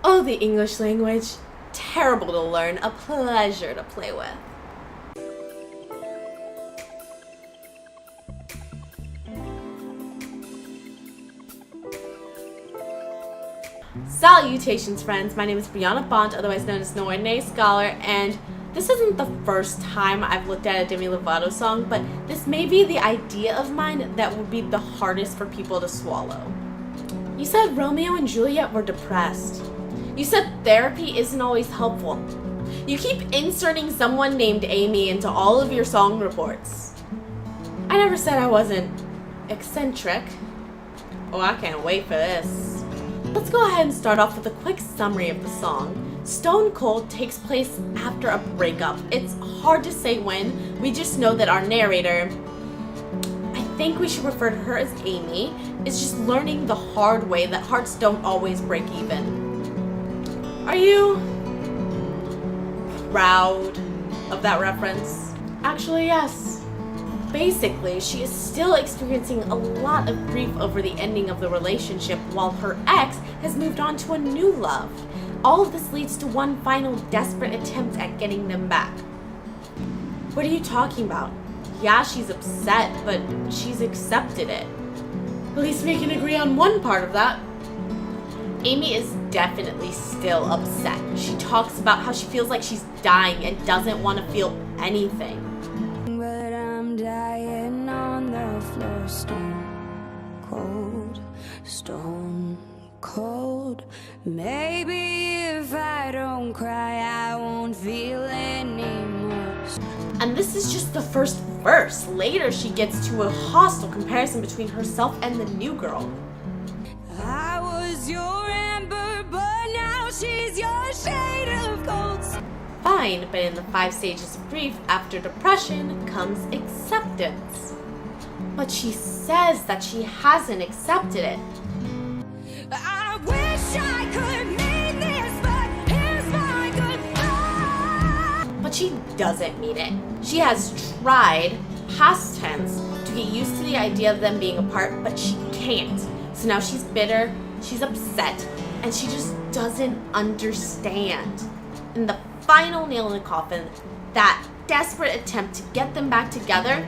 Oh, the English language. Terrible to learn, a pleasure to play with. Salutations, friends. My name is Brianna Bond, otherwise known as No Ordinary Scholar, and this isn't the first time I've looked at a Demi Lovato song, but this may be the idea of mine that would be the hardest for people to swallow. You said Romeo and Juliet were depressed. You said therapy isn't always helpful. You keep inserting someone named Amy into all of your song reports. I never said I wasn't eccentric. Oh, I can't wait for this. Let's go ahead and start off with a quick summary of the song. Stone Cold takes place after a breakup. It's hard to say when. We just know that our narrator, I think we should refer to her as Amy, is just learning the hard way that hearts don't always break even. Are you proud of that reference? Actually, yes. Basically, she is still experiencing a lot of grief over the ending of the relationship while her ex has moved on to a new love. All of this leads to one final desperate attempt at getting them back. What are you talking about? Yeah, she's upset, but she's accepted it. At least we can agree on one part of that. Amy is definitely still upset. She talks about how she feels like she's dying and doesn't want to feel anything. But I'm dying on the floor, stone cold, stone cold. Maybe if I don't cry, I won't feel anymore. And this is just the first verse. Later, she gets to a hostile comparison between herself and the new girl. I was your amber, but now she's your shade of gold. Fine, but in the 5 stages of grief after depression comes acceptance. But she says that she hasn't accepted it. I wish I could mean this, but here's my goodbye. But she doesn't mean it. She has tried, past tense, to get used to the idea of them being apart, but she can't. So now she's bitter, she's upset, and she just doesn't understand. And the final nail in the coffin, that desperate attempt to get them back together,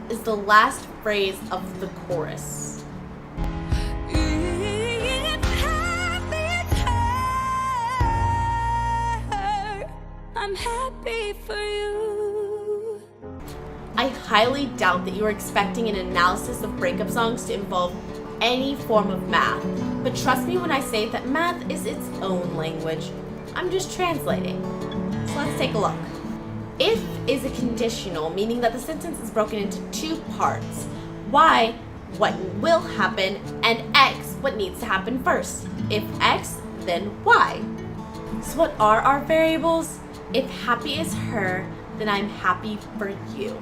is the last phrase of the chorus. If happy's her, I'm happy for you. I highly doubt that you are expecting an analysis of breakup songs to involve any form of math, but trust me when I say that math is its own language. I'm just translating. So let's take a look. If is a conditional, meaning that the sentence is broken into 2 parts. Y, what will happen, and X, what needs to happen first. If X, then Y. So what are our variables? If happy is her, then I'm happy for you.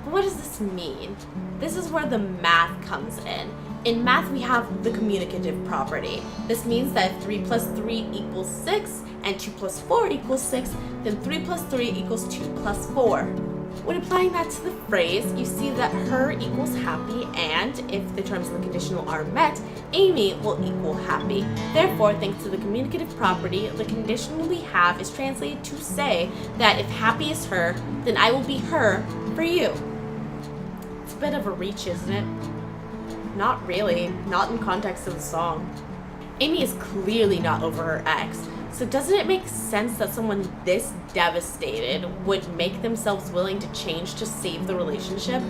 But what does this mean? This is where the math comes in. In math, we have the communicative property. This means that if 3 plus 3 equals 6 and 2 plus 4 equals 6, then 3 plus 3 equals 2 plus 4. When applying that to the phrase, you see that her equals happy, and if the terms of the conditional are met, Amy will equal happy. Therefore, thanks to the communicative property, the conditional we have is translated to say that if happy is her, then I will be her for you. It's a bit of a reach, isn't it? Not really, not in context of the song. Amy is clearly not over her ex, so doesn't it make sense that someone this devastated would make themselves willing to change to save the relationship?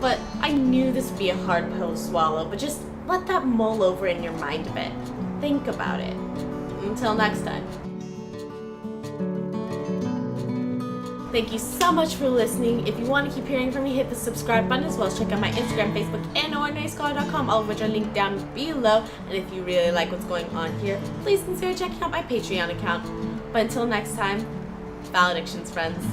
But I knew this would be a hard pill to swallow, but just let that mull over in your mind a bit. Think about it. Until next time. Thank you so much for listening. If you want to keep hearing from me, hit the subscribe button, as well as check out my Instagram, Facebook, and ordinaryscholar.com, all of which are linked down below. And if you really like what's going on here, please consider checking out my Patreon account. But until next time, valedictions, friends.